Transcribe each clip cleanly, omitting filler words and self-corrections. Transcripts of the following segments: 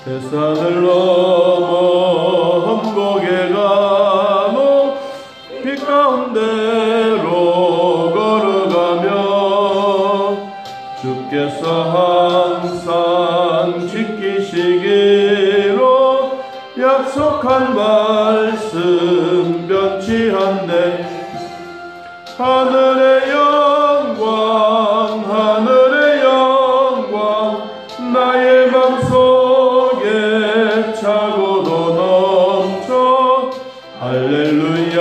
대산을 넘어 험곡에 가노 빛 가운데로 걸어가며 주께서 항상 지키시기로 약속한 말씀 변치 않네. 하늘의 영광 하늘의 영광 나의 맘속에 차고도 넘쳐 할렐루야를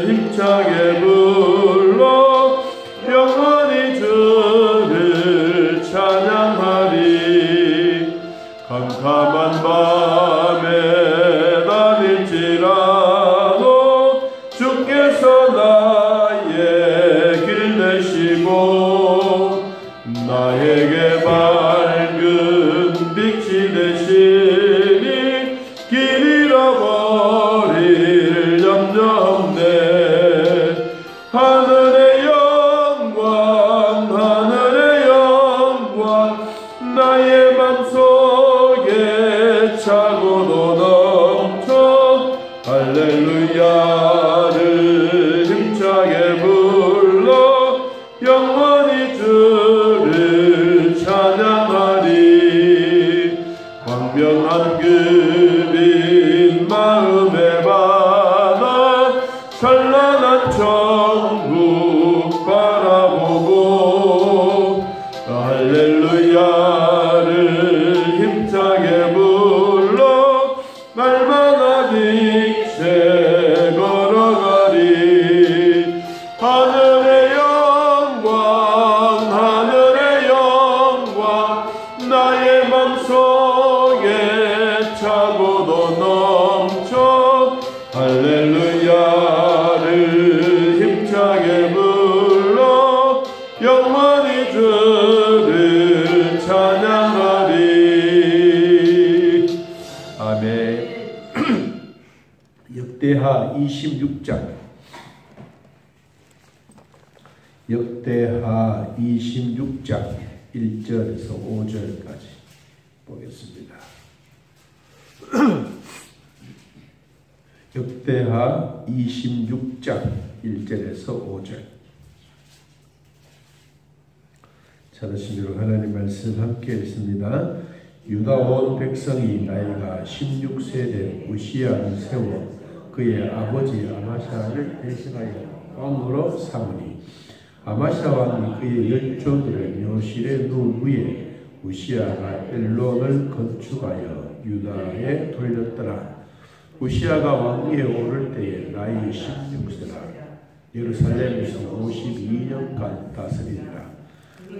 힘차게 불러 영원히 주를 찬양하리. 캄캄한 밤에 다닐지라도 주께서 나의 길 되시고 나에게 밝은 빛이 되시니 길 잃어버릴 염려 없네. 하늘의 영광 하늘의 영광 나의 맘속에 차고도 넘쳐 할렐루야를 힘차게 불러 영원히 주를 찬양하리. 광명한 그린 마음의 바다 찬란한 천국 바라보고 할렐루야를 힘차게 불러 날마다 빛에 걸어가리. 하늘의 영광 하늘의 영광 나의 맘속에 차고도 넘쳐 할렐루야를 힘차게 불러 영원히 주를 찬양하리. 아멘. 역대하 26장 역대하 26장 1절에서 5절까지 보겠습니다. 역대하 26장 1절에서 5절. 찾으시기로 하나님 말씀 함께 읽습니다. 유다 온 백성이 나이가 16세 된 우시야를 세워 그의 아버지 아마샤를 대신하여 왕으로 삼으니 아마샤 왕이 그의 열조들을 묘실에 누운 후에 우시야가 엘론을 건축하여 유다에 돌렸더라. 우시야가 왕위에 오를 때에 나이 16세라. 예루살렘에서 52년간 다스리니라.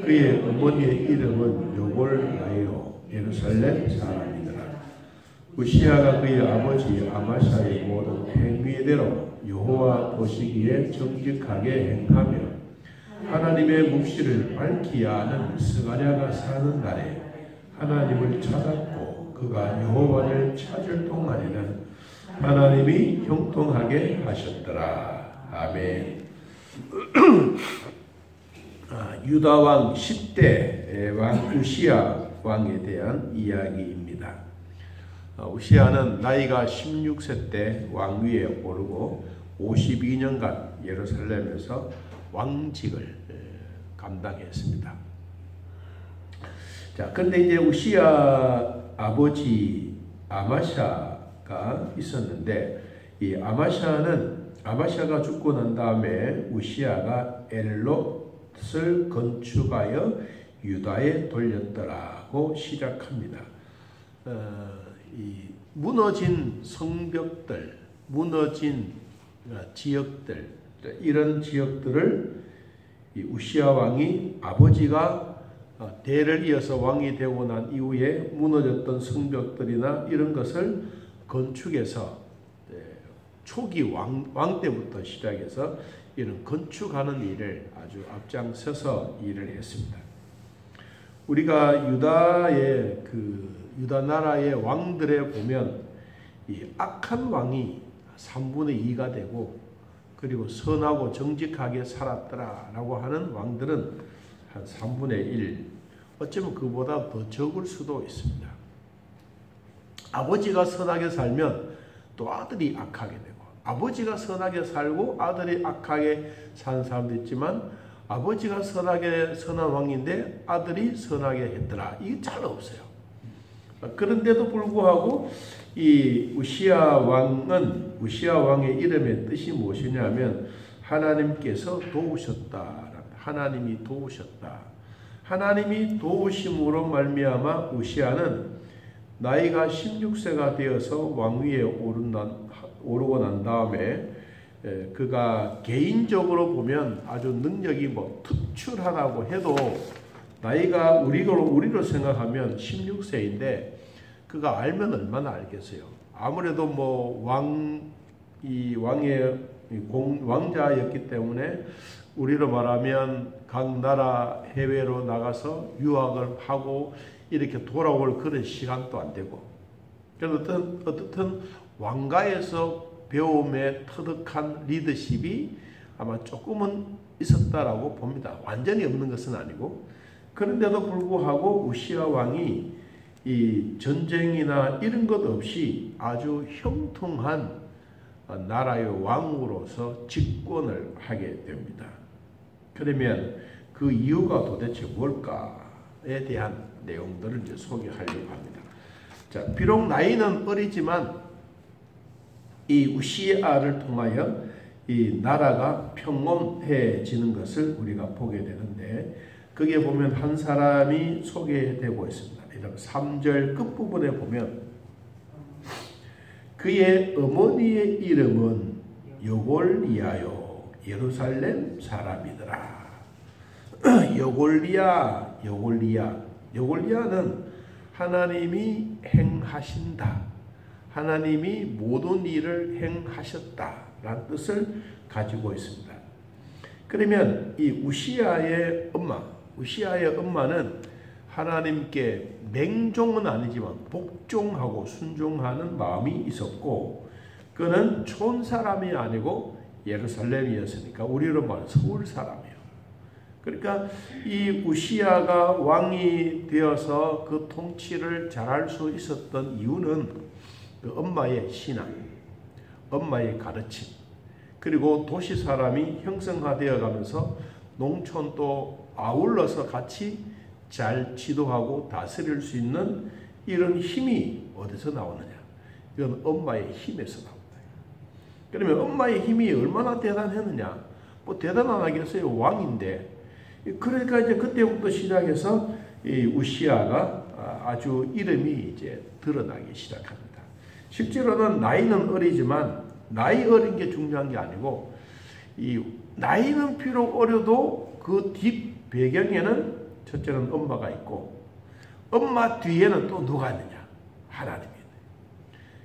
그의 어머니의 이름은 요골나이로 예루살렘 사람이더라. 우시야가 그의 아버지 아마샤의 모든 행위대로 여호와 보시기에 정직하게 행하며 하나님의 묵시를 밝히 아는 스가랴가 사는 날에 하나님을 찾았고 그가 여호와를 찾을 동안에는 하나님이 형통하게 하셨더라. 아멘. 유다 왕 10대 왕 우시야 왕에 대한 이야기입니다. 우시야는 나이가 16세 때 왕위에 오르고 52년간 예루살렘에서 왕직을 감당했습니다. 자, 근데 이제 우시야 아버지 아마샤가 있었는데 이 아마샤가 죽고 난 다음에 우시야가 엘롯을 건축하여 유다에 돌렸더라고 시작합니다. 이 무너진 성벽들, 무너진 지역들, 이런 지역들을 이 우시야 왕이 아버지가 대를 이어서 왕이 되고 난 이후에 무너졌던 성벽들이나 이런 것을 건축해서 초기 왕 때부터 시작해서 이런 건축하는 일을 아주 앞장서서 일을 했습니다. 우리가 유다 나라의 왕들에 보면 이 악한 왕이 3분의 2가 되고 그리고 선하고 정직하게 살았더라라고 하는 왕들은 한 3분의 1 어쩌면 그보다 더 적을 수도 있습니다. 아버지가 선하게 살면 또 아들이 악하게 되고, 아버지가 선하게 살고 아들이 악하게 산 사람도 있지만, 아버지가 선한 왕인데 아들이 선하게 했더라, 이게 잘 없어요. 그런데도 불구하고 이 우시야 왕의 이름의 뜻이 무엇이냐면 하나님께서 도우셨다. 하나님이 도우셨다. 하나님이 도우심으로 말미암아 우시야는 나이가 16세가 되어서 왕위에 오르고 난 다음에 그가 개인적으로 보면 아주 능력이 특출하다고 해도 나이가 우리로 생각하면 16세인데 그가 알면 얼마나 알겠어요. 아무래도 왕자였기 때문에 우리로 말하면 각 나라 해외로 나가서 유학을 하고 이렇게 돌아올 그런 시간도 안 되고, 어떻든 왕가에서 배움에 터득한 리더십이 아마 조금은 있었다라고 봅니다. 완전히 없는 것은 아니고. 그런데도 불구하고 우시야 왕이 이 전쟁이나 이런 것 없이 아주 형통한 나라의 왕으로서 집권을 하게 됩니다. 그러면 그 이유가 도대체 뭘까에 대한 내용들을 이제 소개하려고 합니다. 자, 비록 나이는 어리지만 이 우시야를 통하여 이 나라가 평온해지는 것을 우리가 보게 되는데, 거기에 보면 한 사람이 소개되고 있습니다. 3절 끝부분에 보면 그의 어머니의 이름은 여골리아요 예루살렘 사람이더라. 여골리아는 하나님이 행하신다, 하나님이 모든 일을 행하셨다라는 뜻을 가지고 있습니다. 그러면 이 우시야의 엄마는 하나님께 맹종은 아니지만 복종하고 순종하는 마음이 있었고, 그는 촌 사람이 아니고 예루살렘이었으니까 우리로 말하면 서울 사람이에요. 그러니까 이 우시야가 왕이 되어서 그 통치를 잘할 수 있었던 이유는 그 엄마의 신앙, 엄마의 가르침, 그리고 도시 사람이 형성화되어 가면서 농촌도 아울러서 같이 잘 지도하고 다스릴 수 있는 이런 힘이 어디서 나오느냐? 이건 엄마의 힘에서 나옵니다. 그러면 엄마의 힘이 얼마나 대단했느냐? 대단한 하겠어요. 왕인데. 그러니까 이제 그때부터 시작해서 이 우시야가 아주 이름이 이제 드러나기 시작합니다. 실제로는 나이는 어리지만 나이 어린 게 중요한 게 아니고, 이 나이는 비록 어려도 그 뒷 배경에는 첫째는 엄마가 있고, 엄마 뒤에는 또 누가 있느냐? 하나님이 있는.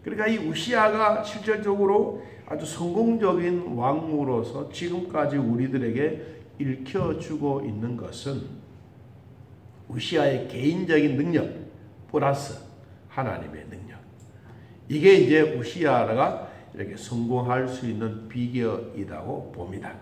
그러니까 이 우시야가 실질적으로 아주 성공적인 왕으로서 지금까지 우리들에게 읽혀주고 있는 것은 우시야의 개인적인 능력 플러스 하나님의 능력. 이게 이제 우시야가 이렇게 성공할 수 있는 비결이라고 봅니다.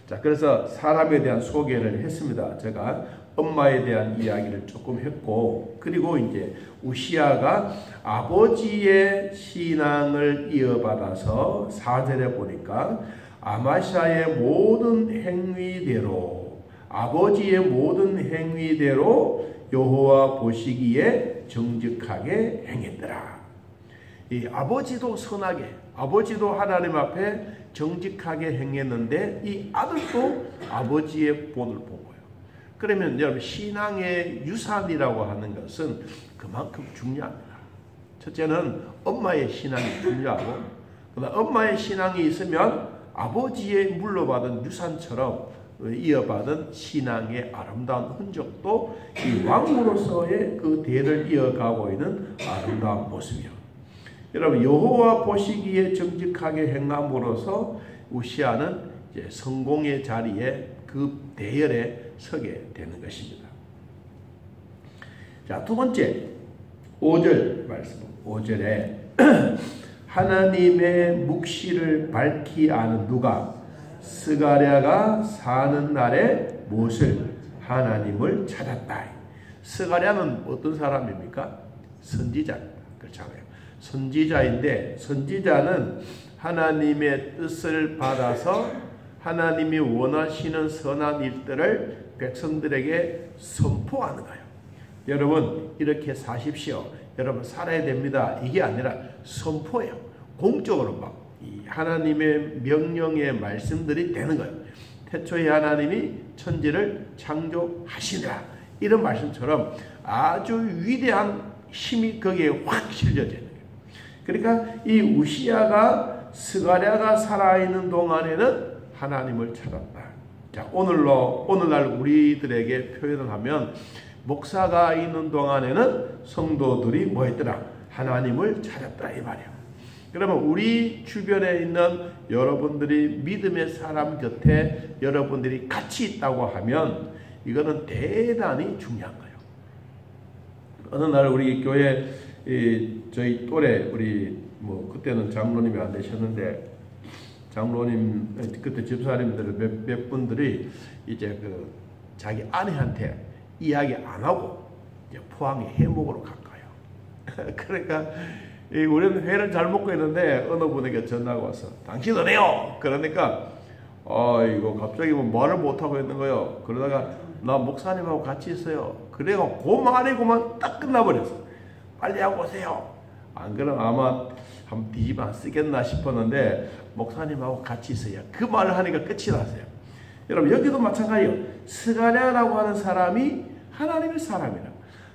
자, 그래서 사람에 대한 소개를 했습니다. 제가 엄마에 대한 이야기를 조금 했고, 그리고 이제 우시야가 아버지의 신앙을 이어받아서 4절에 보니까 아마샤의 모든 행위대로, 아버지의 모든 행위대로 여호와 보시기에 정직하게 행했더라. 이 아버지도 선하게, 아버지도 하나님 앞에 정직하게 행했는데 이 아들도 아버지의 본을 본 거예요. 그러면 여러분, 신앙의 유산이라고 하는 것은 그만큼 중요합니다. 첫째는 엄마의 신앙이 중요하고, 엄마의 신앙이 있으면 아버지의 물려받은 유산처럼 이어받은 신앙의 아름다운 흔적도 이 왕으로서의 그 대를 이어가고 있는 아름다운 모습이요. 여러분, 여호와 보시기에 정직하게 행함으로써 우시야는 이제 성공의 자리에 그 대열에 서게 되는 것입니다. 자, 두 번째 5절 말씀, 5절에 하나님의 묵시를 밝히 아는 누가 스가랴가 사는 날에 못을 하나님을 찾았다. 스가랴는 어떤 사람입니까? 선지자입니다. 그렇잖아요. 선지자인데 선지자는 하나님의 뜻을 받아서 하나님이 원하시는 선한 일들을 백성들에게 선포하는 거예요. 여러분 이렇게 사십시오. 여러분 살아야 됩니다. 이게 아니라 선포예요. 공적으로 막 이 하나님의 명령의 말씀들이 되는 거예요. 태초에 하나님이 천지를 창조하시니라. 이런 말씀처럼 아주 위대한 힘이 거기에 확 실려져요. 그러니까 이 우시야가 스가랴가 살아있는 동안에는 하나님을 찾았다. 자, 오늘날 우리들에게 표현을 하면 목사가 있는 동안에는 성도들이 뭐 했더라? 하나님을 찾았다 이 말이에요. 그러면 우리 주변에 있는 여러분들이 믿음의 사람 곁에 여러분들이 같이 있다고 하면 이거는 대단히 중요한 거예요. 어느 날 우리 교회 저희 또래 우리 뭐 그때는 장로님이 안 되셨는데 장로님 그때 집사님들 몇 분들이 이제 그 자기 아내한테 이야기 안 하고 이제 포항에 회 먹으러 간 거예요. 그러니까 우리는 회를 잘 먹고 있는데 어느 분에게 전화가 와서 당신 어디요? 그러니까 이거 갑자기 뭐 말을 못 하고 있는 거예요. 그러다가 나 목사님하고 같이 있어요. 그래가 그 말이 그만 딱 끝나버렸어. 빨리 하고 오세요. 안 그러면 아마 한 뒤집어 안 쓰겠나 싶었는데 목사님하고 같이 있어요. 그 말을 하니까 끝이 났어요. 여러분 여기도 마찬가지예요. 스가랴라고 하는 사람이 하나님의 사람이라.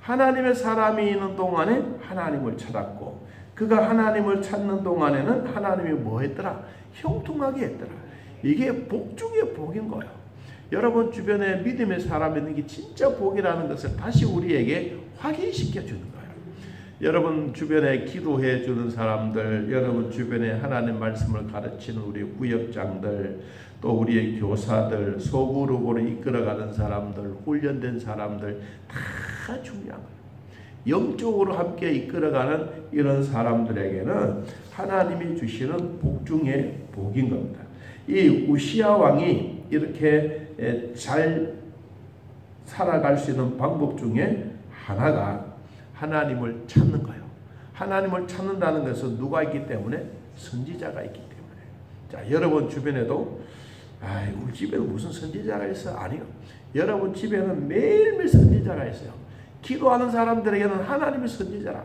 하나님의 사람이 있는 동안에 하나님을 찾았고 그가 하나님을 찾는 동안에는 하나님이 뭐 했더라? 형통하게 했더라. 이게 복 중에 복인 거예요. 여러분 주변에 믿음의 사람이 있는 게 진짜 복이라는 것을 다시 우리에게 확인시켜 주는 거예요. 여러분 주변에 기도해 주는 사람들, 여러분 주변에 하나님 말씀을 가르치는 우리 구역장들, 또 우리의 교사들, 소그룹으로 이끌어가는 사람들, 훈련된 사람들 다 중요한 거예요. 영적으로 함께 이끌어가는 이런 사람들에게는 하나님이 주시는 복 중에 복인 겁니다. 이 우시야 왕이 이렇게 잘 살아갈 수 있는 방법 중에 하나가 하나님을 찾는 거예요. 하나님을 찾는다는 것은 누가 있기 때문에? 선지자가 있기 때문에. 자, 여러분 주변에도 우리 집에는 무슨 선지자가 있어? 아니요. 여러분 집에는 매일매일 선지자가 있어요. 기도하는 사람들에게는 하나님의 선지자라.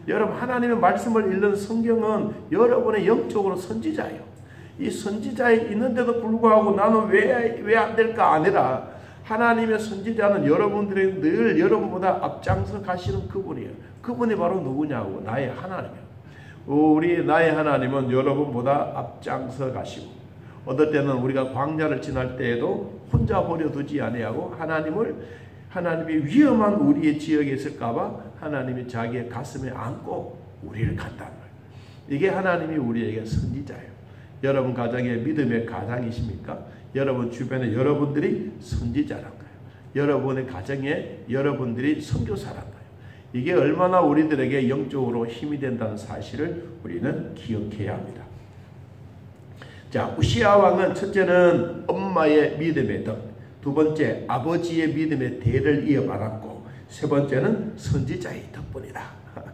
여러분 하나님의 말씀을 읽는 성경은 여러분의 영적으로 선지자예요. 이 선지자에 있는데도 불구하고 나는 왜 안 될까 아니라 하나님의 선지자는 여러분들이 늘 여러분보다 앞장서 가시는 그분이에요. 그분이 바로 누구냐고? 나의 하나님이에요. 우리 나의 하나님은 여러분보다 앞장서 가시고 어떨 때는 우리가 광야를 지날 때에도 혼자 버려두지 아니하고 하나님이 위험한 우리의 지역에 있을까봐 하나님이 자기의 가슴에 안고 우리를 간단 말이에요. 이게 하나님이 우리에게 선지자예요. 여러분 가정에 믿음의 가장이십니까? 여러분 주변에 여러분들이 선지자란 거예요. 여러분의 가정에 여러분들이 선교사란 거예요. 이게 얼마나 우리들에게 영적으로 힘이 된다는 사실을 우리는 기억해야 합니다. 자, 우시야 왕은 첫째는 엄마의 믿음의 덕, 두 번째 아버지의 믿음의 대를 이어받았고 세 번째는 선지자의 덕분이다.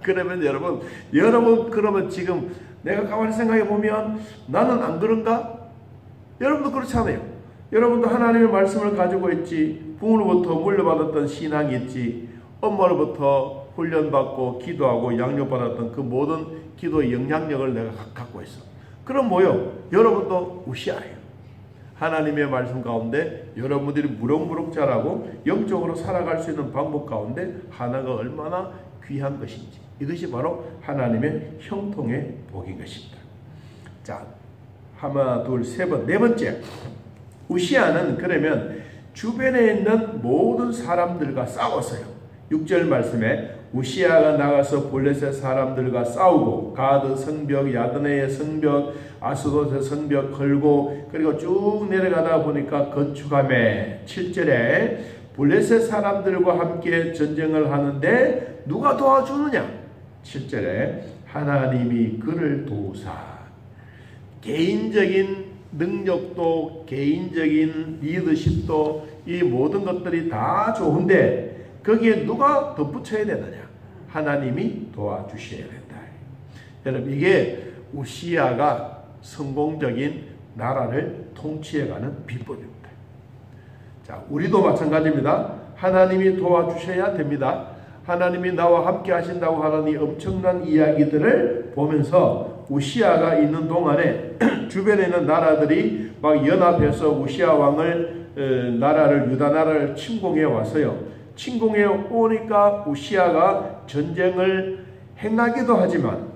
그러면 여러분 그러면 지금 내가 가만히 생각해 보면 나는 안 그런가? 여러분도 그렇잖아요. 여러분도 하나님의 말씀을 가지고 있지. 부모로부터 물려받았던 신앙이 있지. 엄마로부터 훈련받고 기도하고 양육받았던 그 모든 기도의 영향력을 내가 갖고 있어. 그럼 뭐요? 여러분도 우시아예요. 하나님의 말씀 가운데 여러분들이 무럭무럭 자라고 영적으로 살아갈 수 있는 방법 가운데 하나가 얼마나 귀한 것인지, 이것이 바로 하나님의 형통의 복인 것입니다. 자, 하나, 둘, 세 번, 네 번째, 우시아는 그러면 주변에 있는 모든 사람들과 싸웠어요. 6절 말씀에 우시아가 나가서 블레셋 사람들과 싸우고 가드 성벽, 야드네의 성벽, 아스돗의 성벽 걸고 그리고 쭉 내려가다 보니까 건축함에 7절에 블레셋 사람들과 함께 전쟁을 하는데 누가 도와주느냐? 7절에 하나님이 그를 도우사. 개인적인 능력도 개인적인 리더십도 이 모든 것들이 다 좋은데 거기에 누가 덧붙여야 되느냐? 하나님이 도와주셔야 된다. 여러분, 이게 우시야가 성공적인 나라를 통치해가는 비법입니다. 자, 우리도 마찬가지입니다. 하나님이 도와주셔야 됩니다. 하나님이 나와 함께 하신다고 하는 이 엄청난 이야기들을 보면서 우시야가 있는 동안에 주변에 있는 나라들이 막 연합해서 우시야 왕을 나라를 유다 나라를 침공해 왔어요. 침공해 오니까 우시야가 전쟁을 행하기도 하지만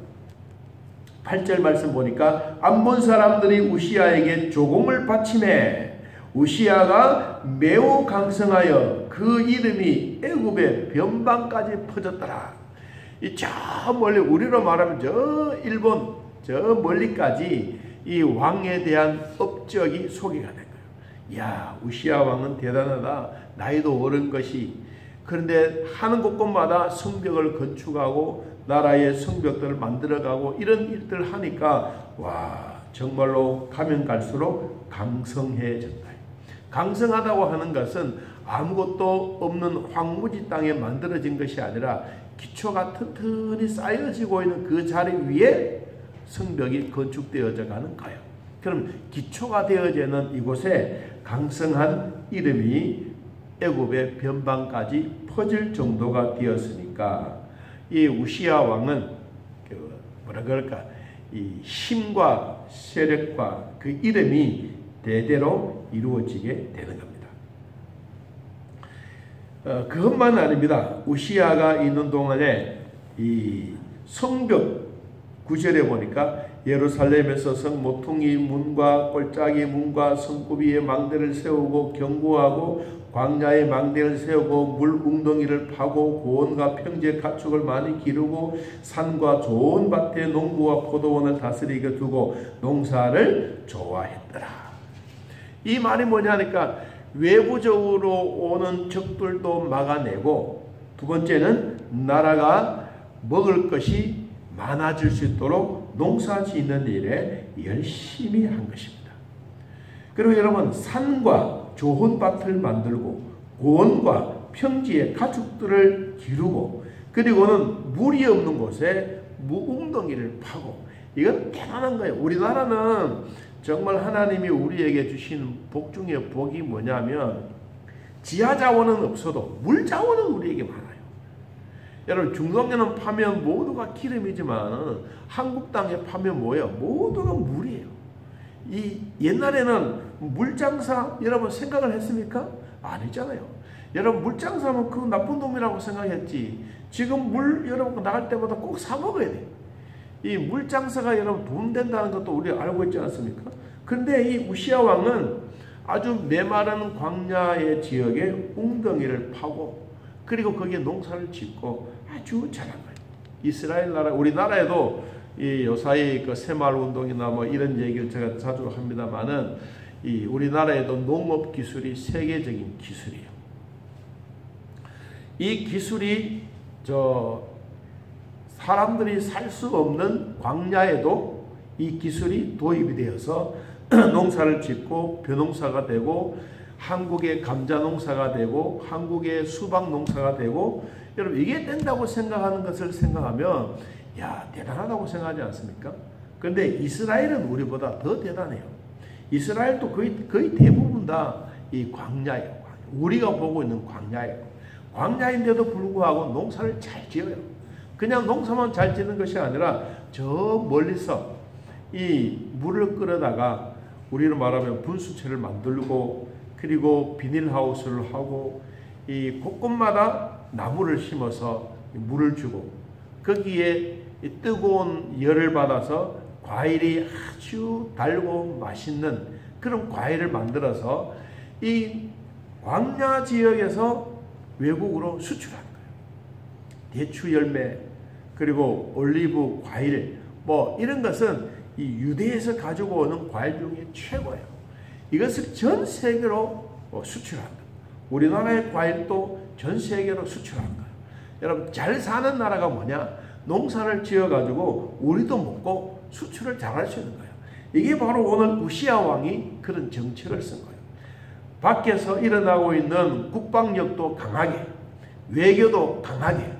8절 말씀 보니까 암몬 사람들이 우시야에게 조공을 바치매 우시야가 매우 강성하여 그 이름이 애굽의 변방까지 퍼졌더라. 이 저 멀리 우리로 말하면 저 일본 저 멀리까지 이 왕에 대한 업적이 소개가 된 거예요. 야, 우시야 왕은 대단하다. 나이도 어른 것이. 그런데 하는 곳곳마다 성벽을 건축하고 나라의 성벽들을 만들어가고 이런 일들을 하니까 와, 정말로 가면 갈수록 강성해졌다. 강성하다고 하는 것은 아무것도 없는 황무지 땅에 만들어진 것이 아니라 기초가 튼튼히 쌓여지고 있는 그 자리 위에 성벽이 건축되어져 가는 거예요. 그럼 기초가 되어지는 이곳에 강성한 이름이 애굽의 변방까지 퍼질 정도가 되었으니까 이 우시야 왕은 뭐라 그럴까, 이 힘과 세력과 그 이름이 대대로 이루어지게 되는 겁니다. 그것만 아닙니다. 우시야가 있는 동안에 이 성벽 9절에 보니까 예루살렘에서 성 모퉁이 문과 꼴짝이 문과 성구비의 망대를 세우고 경고하고 광야의 망대를 세우고 물 웅덩이를 파고 고원과 평지의 가축을 많이 기르고 산과 좋은 밭에 농부와 포도원을 다스리게 두고 농사를 좋아했더라. 이 말이 뭐냐니까 외부적으로 오는 적들도 막아내고, 두 번째는 나라가 먹을 것이 많아질 수 있도록 농사 짓는 일에 열심히 한 것입니다. 그리고 여러분, 산과 좋은 밭을 만들고 고원과 평지의 가축들을 기르고, 그리고는 물이 없는 곳에 무웅덩이를 파고, 이건 대단한 거예요. 우리나라는 정말 하나님이 우리에게 주신 복 중에 복이 뭐냐면 지하 자원은 없어도 물 자원은 우리에게 많아요. 여러분, 중동에는 파면 모두가 기름이지만 한국 땅에 파면 뭐예요? 모두가 물이에요. 이 옛날에는 물장사 여러분 생각을 했습니까? 아니잖아요. 여러분, 물장사면 그 나쁜 놈이라고 생각했지. 지금 물 여러분 나갈 때마다 꼭 사 먹어야 돼요. 이 물장사가 여러분 돈 된다는 것도 우리 알고 있지 않습니까? 그런데 이 우시야 왕은 아주 메마른 광야의 지역에 웅덩이를 파고, 그리고 거기에 농사를 짓고 아주 잘한 거예요. 이스라엘 나라, 우리나라에도 이 요사이 그 새마을 운동이나 뭐 이런 얘기를 제가 자주 합니다만은 이 우리나라에도 농업 기술이 세계적인 기술이에요. 이 기술이 사람들이 살 수 없는 광야에도 이 기술이 도입이 되어서 농사를 짓고 벼농사가 되고, 한국의 감자 농사가 되고, 한국의 수박 농사가 되고, 여러분 이게 된다고 생각하는 것을 생각하면 야, 대단하다고 생각하지 않습니까? 그런데 이스라엘은 우리보다 더 대단해요. 이스라엘도 거의 대부분 다 이 광야예요. 우리가 보고 있는 광야예요. 광야인데도 불구하고 농사를 잘 지어요. 그냥 농사만 잘 짓는 것이 아니라 저 멀리서 이 물을 끌어다가 우리로 말하면 분수체를 만들고, 그리고 비닐하우스를 하고, 이 곳곳마다 나무를 심어서 물을 주고, 거기에 뜨거운 열을 받아서 과일이 아주 달고 맛있는 그런 과일을 만들어서 이 광야 지역에서 외국으로 수출하는 거예요. 대추 열매, 그리고 올리브 과일, 뭐 이런 것은 이 유대에서 가지고 오는 과일 중에 최고예요. 이것을 전 세계로 수출한다. 우리나라의 과일도 전 세계로 수출한 거예요. 여러분, 잘 사는 나라가 뭐냐? 농사를 지어가지고 우리도 먹고 수출을 잘할 수 있는 거예요. 이게 바로 오늘 우시야 왕이 그런 정책을 쓴 거예요. 밖에서 일어나고 있는 국방력도 강하게, 외교도 강하게,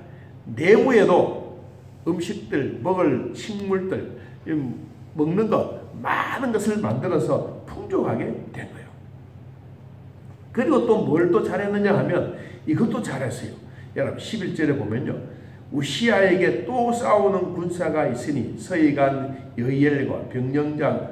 내부에도 음식들, 먹을 식물들, 먹는 것, 많은 것을 만들어서 풍족하게 된 거예요. 그리고 또 뭘 또 잘했느냐 하면 이것도 잘했어요. 여러분 11절에 보면요. 우시아에게 또 싸우는 군사가 있으니 서기관 여이엘과 병령장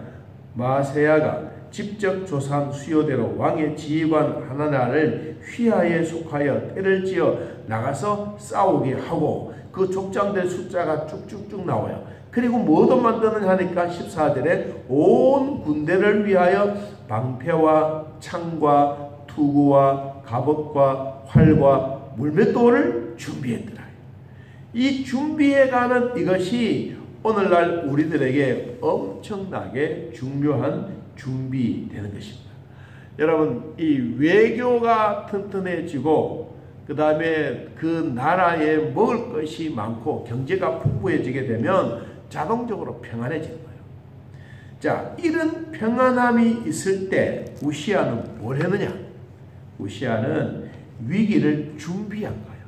마세야가 직접 조사한 수요대로 왕의 지휘관 하나나를 휘하에 속하여 때를 지어 나가서 싸우게 하고 그 족장들 숫자가 쭉쭉쭉 나와요. 그리고 뭐도 만드느냐 하니까 14절에 온 군대를 위하여 방패와 창과 투구와 갑옷과 활과 물맷돌을 준비했더라. 이 준비해가는 이것이 오늘날 우리들에게 엄청나게 중요한 준비되는 것입니다. 여러분, 이 외교가 튼튼해지고 그 다음에 그 나라에 먹을 것이 많고 경제가 풍부해지게 되면 자동적으로 평안해지는 거예요. 자, 이런 평안함이 있을 때 우시아는 뭘 했느냐? 우시아는 위기를 준비한 거예요.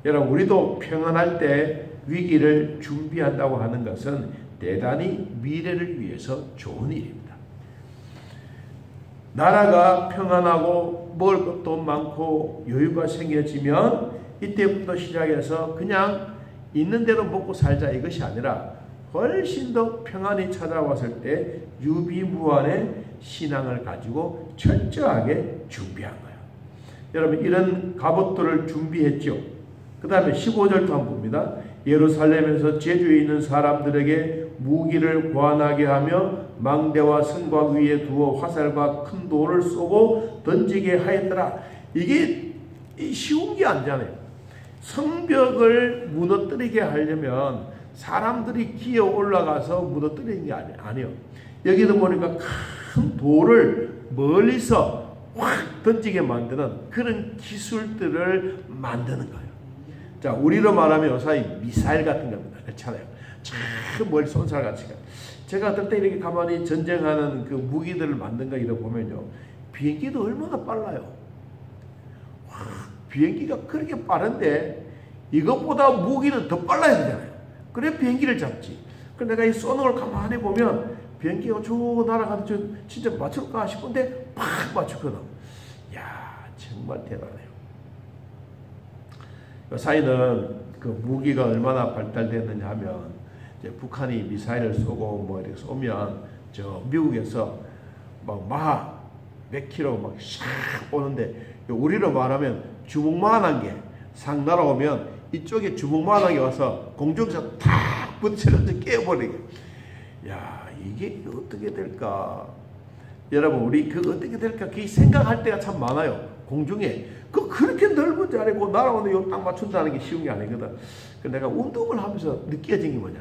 여러분, 우리도 평안할 때 위기를 준비한다고 하는 것은 대단히 미래를 위해서 좋은 일입니다. 나라가 평안하고 먹을 것도 많고 여유가 생겨지면 이때부터 시작해서 그냥 있는 대로 먹고 살자 이것이 아니라 훨씬 더 평안이 찾아왔을 때 유비무환의 신앙을 가지고 철저하게 준비한 거예요. 여러분, 이런 갑옷들을 준비했죠. 그 다음에 15절도 한번 봅니다. 예루살렘에서 제주에 있는 사람들에게 무기를 고안하게 하며 망대와 성곽 위에 두어 화살과 큰 돌을 쏘고 던지게 하였더라. 이게 쉬운 게 아니잖아요. 성벽을 무너뜨리게 하려면 사람들이 기어 올라가서 무너뜨리는 게 아니에요. 여기도 보니까 큰 돌을 멀리서 확 던지게 만드는 그런 기술들을 만드는 거예요. 자, 우리로 말하면 요사이 미사일 같은 겁니다. 그렇잖아요. 참 멀리 쏜살 같이. 제가 어떨 때 이렇게 가만히 전쟁하는 그 무기들을 만든 거 이렇게 보면요. 비행기도 얼마나 빨라요. 와, 비행기가 그렇게 빠른데 이것보다 무기는 더 빨라야 되잖아요. 그래 비행기를 잡지. 그래 내가 이 쏘는 걸 가만히 보면 비행기가 쭉 날아가도 진짜 맞출까 싶은데 팍 맞추거든. 야, 정말 대단해요. 요사이는 그 무기가 얼마나 발달됐느냐 하면 이제 북한이 미사일을 쏘고 뭐 이렇게 쏘면 저 미국에서 막 마하 몇 킬로 막 샥 오는데 우리로 말하면 주먹만한 게 상 날아오면 이쪽에 주먹만한 게 와서 공중에서 탁 부딪혀서 깨버리게. 야, 이게 어떻게 될까? 여러분, 우리 그 어떻게 될까? 그 생각할 때가 참 많아요. 공중에 그렇게 넓은 자리고 날아오는데 요 딱 맞춘다는 게 쉬운 게 아니거든. 내가 운동을 하면서 느껴진 게 뭐냐?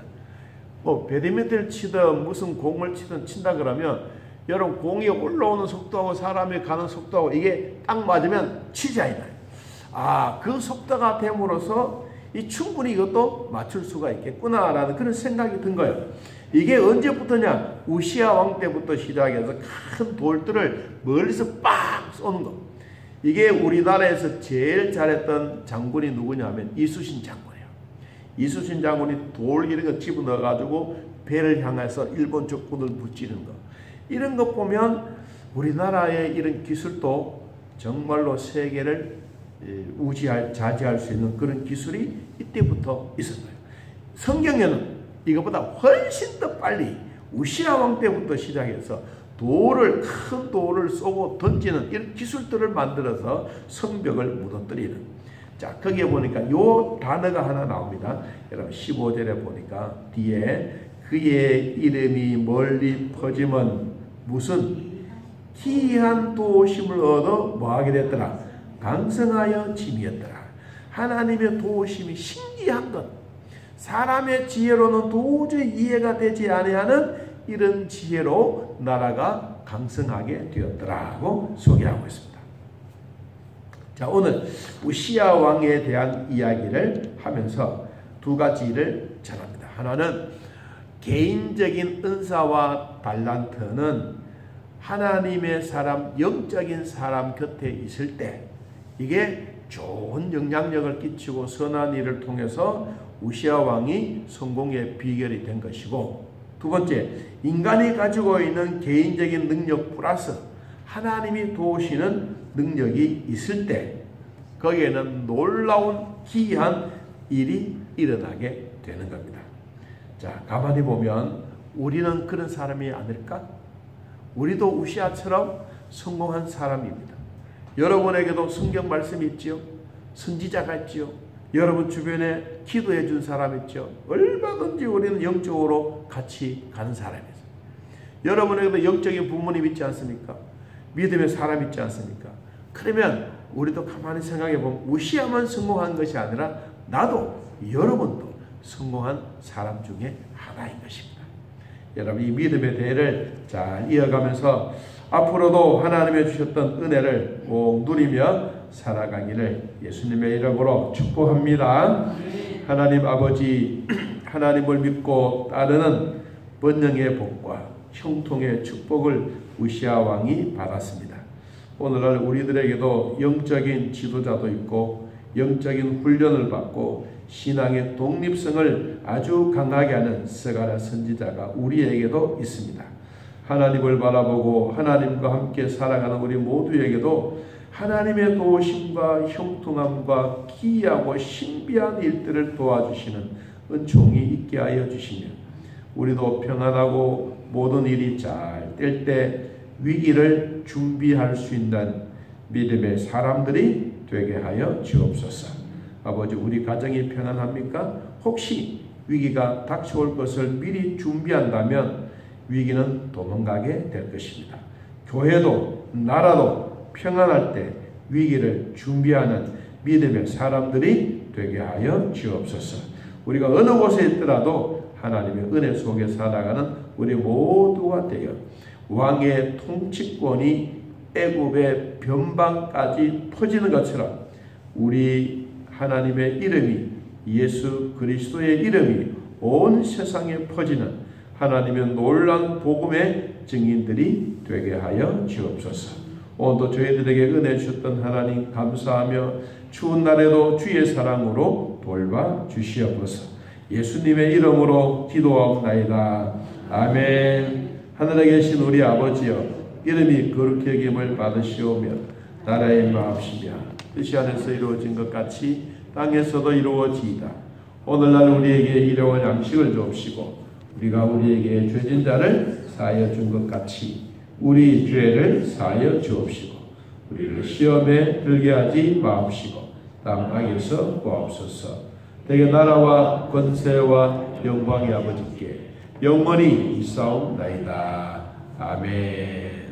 뭐 배드민턴을 치든 무슨 공을 치든 친다 그러면 여러분 공이 올라오는 속도하고 사람이 가는 속도하고 이게 딱 맞으면 치지 아니다. 아, 그 속도가 됨으로써 이 충분히 이것도 맞출 수가 있겠구나라는 그런 생각이 든 거예요. 이게 언제부터냐? 우시아 왕 때부터 시작해서 큰 돌들을 멀리서 빡 쏘는 거. 이게 우리나라에서 제일 잘했던 장군이 누구냐 하면 이수신 장군이에요. 이수신 장군이 돌 이런 거 집어넣어가지고 배를 향해서 일본 적군을 무찌르는 거. 이런 거 보면 우리나라의 이런 기술도 정말로 세계를 자지할 수 있는 그런 기술이 이때부터 있었어요. 성경에는 이것보다 훨씬 더 빨리 우시아 왕 때부터 시작해서 큰 돌을 쏘고 던지는 이런 기술들을 만들어서 성벽을 무너뜨리는. 자, 거기에 보니까 요 단어가 하나 나옵니다. 여러분 15절에 보니까 뒤에 그의 이름이 멀리 퍼지면 무슨 기이한 도우심을 얻어 뭐하게 됐더라? 강성하여 짐이었더라. 하나님의 도우심이 신기한 것. 사람의 지혜로는 도저히 이해가 되지 아니하는 이런 지혜로 나라가 강성하게 되었더라고 소개하고 있습니다. 자, 오늘 우시아 왕에 대한 이야기를 하면서 두 가지를 전합니다. 하나는 개인적인 은사와 달란트는 하나님의 사람, 영적인 사람 곁에 있을 때 이게 좋은 영향력을 끼치고 선한 일을 통해서 우시아 왕이 성공의 비결이 된 것이고, 두 번째, 인간이 가지고 있는 개인적인 능력 플러스 하나님이 도우시는 능력이 있을 때 거기에는 놀라운 기이한 일이 일어나게 되는 겁니다. 자, 가만히 보면 우리는 그런 사람이 아닐까? 우리도 우시아처럼 성공한 사람입니다. 여러분에게도 성경 말씀이 있지요. 선지자가 있지요. 여러분 주변에 기도해 준 사람 있죠. 얼마든지 우리는 영적으로 같이 가는 사람이죠. 여러분에게도 영적인 부모님 있지 않습니까? 믿음의 사람 있지 않습니까? 그러면 우리도 가만히 생각해 보면 우시아만 성공한 것이 아니라 나도 여러분도 성공한 사람 중에 하나인 것입니다. 여러분 이 믿음의 대를 잘 이어가면서 앞으로도 하나님의 주셨던 은혜를 꼭 누리며 살아가기를 예수님의 이름으로 축복합니다. 하나님 아버지, 하나님을 믿고 따르는 번영의 복과 형통의 축복을 우시아 왕이 받았습니다. 오늘날 우리들에게도 영적인 지도자도 있고 영적인 훈련을 받고 신앙의 독립성을 아주 강하게 하는 스가랴 선지자가 우리에게도 있습니다. 하나님을 바라보고 하나님과 함께 살아가는 우리 모두에게도 하나님의 도우심과 형통함과 기이하고 신비한 일들을 도와주시는 은총이 있게 하여 주시며 우리도 평안하고 모든 일이 잘 될 때 위기를 준비할 수 있는 믿음의 사람들이 되게 하여 주옵소서. 아버지, 우리 가정이 평안합니까? 혹시 위기가 닥쳐올 것을 미리 준비한다면 위기는 도망가게 될 것입니다. 교회도 나라도 평안할 때 위기를 준비하는 믿음의 사람들이 되게 하여 주옵소서. 우리가 어느 곳에 있더라도 하나님의 은혜 속에 살아가는 우리 모두가 되어 왕의 통치권이 애굽의 변방까지 퍼지는 것처럼 우리 하나님의 이름이, 예수 그리스도의 이름이 온 세상에 퍼지는 하나님의 놀라운 복음의 증인들이 되게 하여 주옵소서. 오늘도 저희들에게 은혜 주셨던 하나님 감사하며 추운 날에도 주의 사랑으로 돌봐 주시옵소서. 예수님의 이름으로 기도하옵나이다. 아멘. 하늘에 계신 우리 아버지여, 이름이 거룩히 여김을 받으시오며 나라의 마옵시며 뜻이 안에서 이루어진 것 같이 땅에서도 이루어지이다. 오늘날 우리에게 일용할 양식을 주옵시고 우리가 우리에게 죄진 자를 사하여 준 것 같이 우리 죄를 사하여 주옵시고 우리를 시험에 들게 하지 마옵시고 다음 악에서 구하옵소서. 대개 나라와 권세와 영광이 아버지께 영원히 있사옵나이다. 아멘.